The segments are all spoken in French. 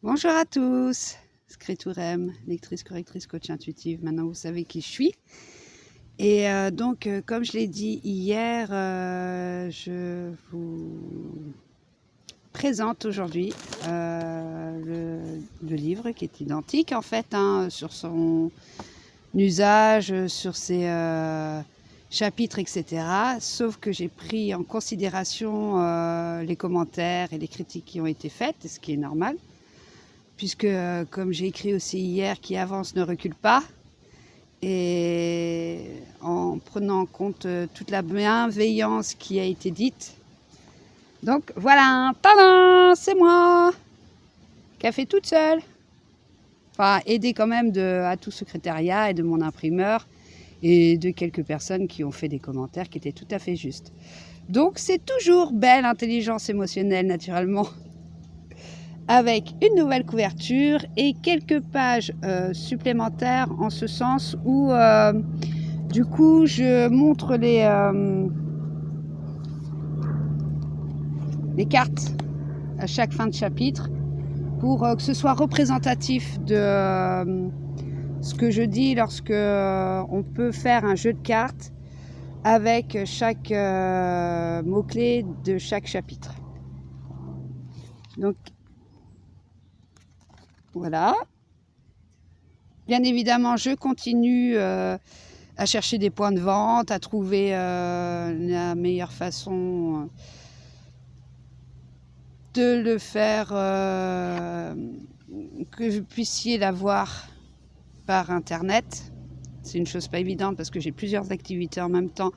Bonjour à tous, Scritourem, lectrice, correctrice, coach intuitive. Maintenant, vous savez qui je suis. Et donc, comme je l'ai dit hier, je vous présente aujourd'hui le livre qui est identique en fait, sur son usage, sur ses chapitres, etc. Sauf que j'ai pris en considération les commentaires et les critiques qui ont été faites, ce qui est normal. Puisque, comme j'ai écrit aussi hier, qui avance ne recule pas, et en prenant en compte toute la bienveillance qui a été dite. Donc voilà, tadam, c'est moi qui a fait toute seule. Enfin, aidée quand même à tout secrétariat et de mon imprimeur et de quelques personnes qui ont fait des commentaires qui étaient tout à fait justes. Donc c'est toujours belle intelligence émotionnelle naturellement, avec une nouvelle couverture et quelques pages supplémentaires en ce sens où du coup je montre les cartes à chaque fin de chapitre pour que ce soit représentatif de ce que je dis lorsque on peut faire un jeu de cartes avec chaque mot-clé de chaque chapitre. Donc voilà. Bien évidemment, je continue à chercher des points de vente, à trouver la meilleure façon de le faire, que vous puissiez l'avoir par Internet. C'est une chose pas évidente parce que j'ai plusieurs activités en même temps.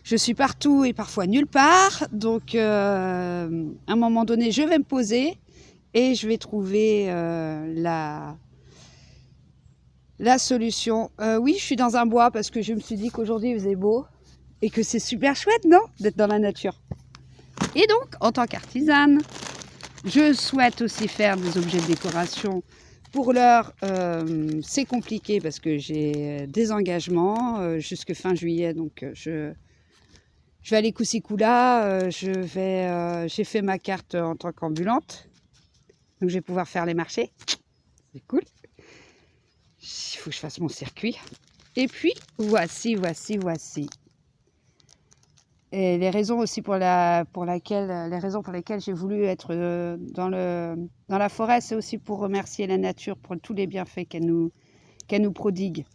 Je suis partout et parfois nulle part. Donc, à un moment donné, je vais me poser et je vais trouver la solution. Oui, je suis dans un bois parce que je me suis dit qu'aujourd'hui il faisait beau et que c'est super chouette, non, d'être dans la nature. Et donc, en tant qu'artisane, je souhaite aussi faire des objets de décoration. Pour l'heure, c'est compliqué parce que j'ai des engagements jusque fin juillet, donc je vais aller coup-ci-coup-là. J'ai fait ma carte en tant qu'ambulante, donc je vais pouvoir faire les marchés. C'est cool. Il faut que je fasse mon circuit. Et puis, voici. Et les raisons aussi pour lesquelles j'ai voulu être dans la forêt, c'est aussi pour remercier la nature pour tous les bienfaits qu'elle nous prodigue.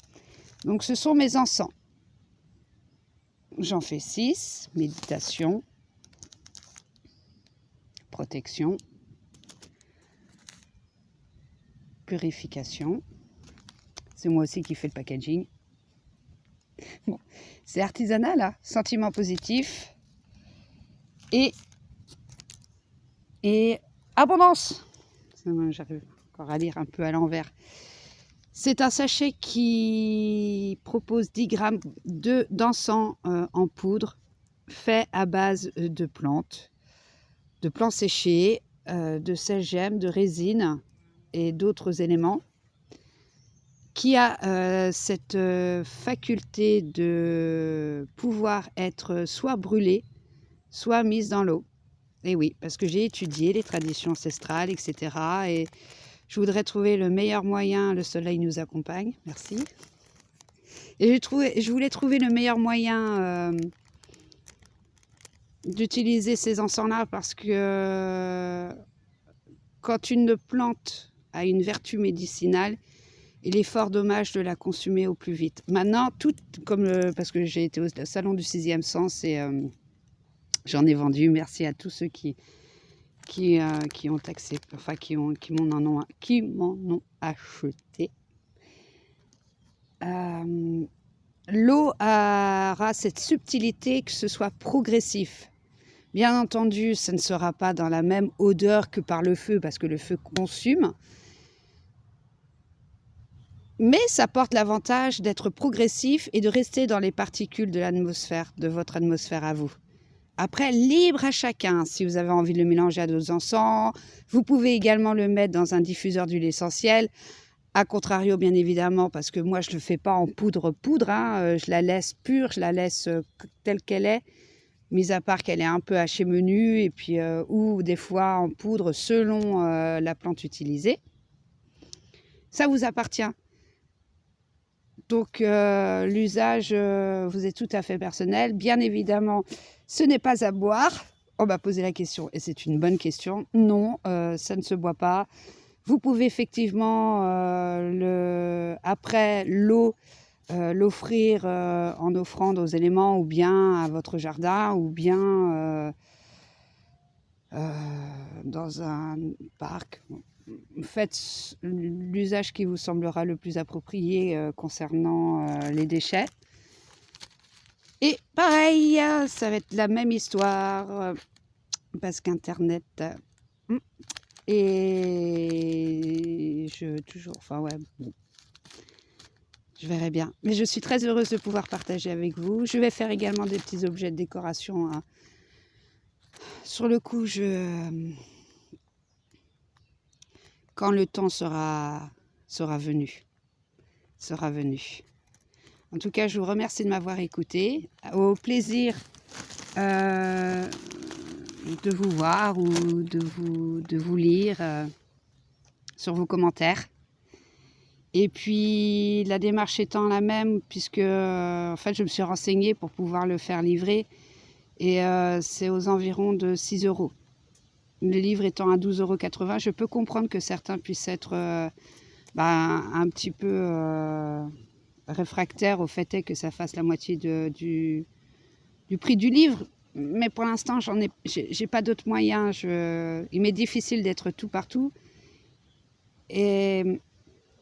Donc, ce sont mes encens. J'en fais 6. Méditation, protection, purification. C'est moi aussi qui fais le packaging. Bon, c'est artisanal, là. Sentiment positif et abondance. J'arrive encore à lire un peu à l'envers. C'est un sachet qui propose 10 grammes d'encens en poudre fait à base de plantes séchées, de sel gemme, de résine et d'autres éléments, qui a cette faculté de pouvoir être soit brûlée, soit mise dans l'eau. Et oui, parce que j'ai étudié les traditions ancestrales, etc. Et je voudrais trouver le meilleur moyen, le soleil nous accompagne, merci. Et je voulais trouver le meilleur moyen d'utiliser ces encens-là parce que quand une plante a une vertu médicinale, il est fort dommage de la consommer au plus vite. Maintenant, parce que j'ai été au salon du 6e sens et j'en ai vendu. Merci à tous ceux qui ont accepté, enfin qui m'en ont acheté. L'eau aura cette subtilité que ce soit progressif. Bien entendu, ça ne sera pas dans la même odeur que par le feu, parce que le feu consume. Mais ça porte l'avantage d'être progressif et de rester dans les particules de l'atmosphère, de votre atmosphère à vous. Après, libre à chacun, si vous avez envie de le mélanger à d'autres encens. Vous pouvez également le mettre dans un diffuseur d'huile essentielle. A contrario, bien évidemment, parce que moi, je ne le fais pas en poudre, je la laisse pure, je la laisse telle qu'elle est. mis à part qu'elle est un peu hachée menu et puis ou des fois en poudre selon la plante utilisée. Ça vous appartient. Donc l'usage vous est tout à fait personnel. Bien évidemment, ce n'est pas à boire. On m'a posé la question et c'est une bonne question. Non, ça ne se boit pas. Vous pouvez effectivement, après l'eau, l'offrir en offrande aux éléments ou bien à votre jardin ou bien dans un parc. Faites l'usage qui vous semblera le plus approprié concernant les déchets. Et pareil, ça va être la même histoire parce qu'Internet et enfin ouais, bon, je verrai bien. Mais je suis très heureuse de pouvoir partager avec vous. Je vais faire également des petits objets de décoration. Sur le coup, quand le temps sera venu. En tout cas, je vous remercie de m'avoir écouté. Au plaisir de vous voir ou de vous lire sur vos commentaires. Et puis, la démarche étant la même, puisque en fait, je me suis renseignée pour pouvoir le faire livrer. Et c'est aux environs de 6 €. Le livre étant à 12,80 €, je peux comprendre que certains puissent être un petit peu réfractaires au fait est que ça fasse la moitié du prix du livre. Mais pour l'instant, j'ai pas d'autres moyens. Il m'est difficile d'être tout partout. Et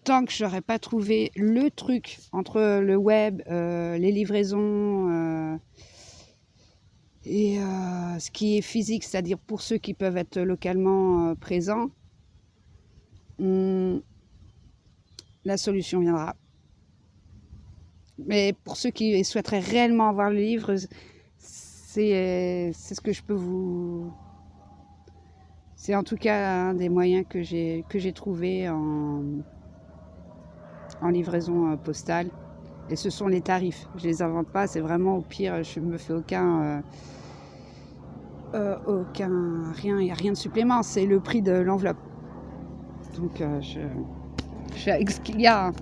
tant que je n'aurai pas trouvé le truc entre le web, les livraisons et ce qui est physique, c'est-à-dire pour ceux qui peuvent être localement présents, la solution viendra. Mais pour ceux qui souhaiteraient réellement avoir le livre, c'est ce que je peux vous... C'est en tout cas un des moyens que j'ai trouvé en livraison postale. Et ce sont les tarifs. Je ne les invente pas, c'est vraiment au pire, je ne me fais rien, il n'y a rien de supplément, c'est le prix de l'enveloppe. Donc je fais avec ce qu'il y a, hein.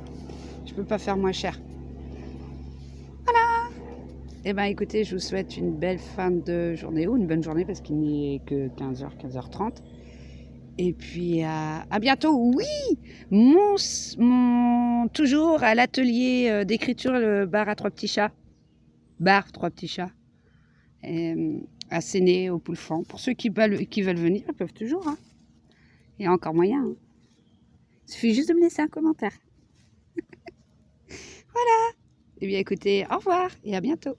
Je ne peux pas faire moins cher. Voilà. Et bien écoutez, je vous souhaite une belle fin de journée, ou une bonne journée parce qu'il n'y est que 15h, 15h30. Et puis à bientôt. Oui, toujours à l'atelier d'écriture, le bar à 3 petits chats. Bar 3 petits chats. À Séné, au Poulfan. Pour ceux qui veulent venir, ils peuvent toujours. Hein. Il y a encore moyen. Hein. Il suffit juste de me laisser un commentaire. Voilà. Eh bien écoutez, au revoir et à bientôt.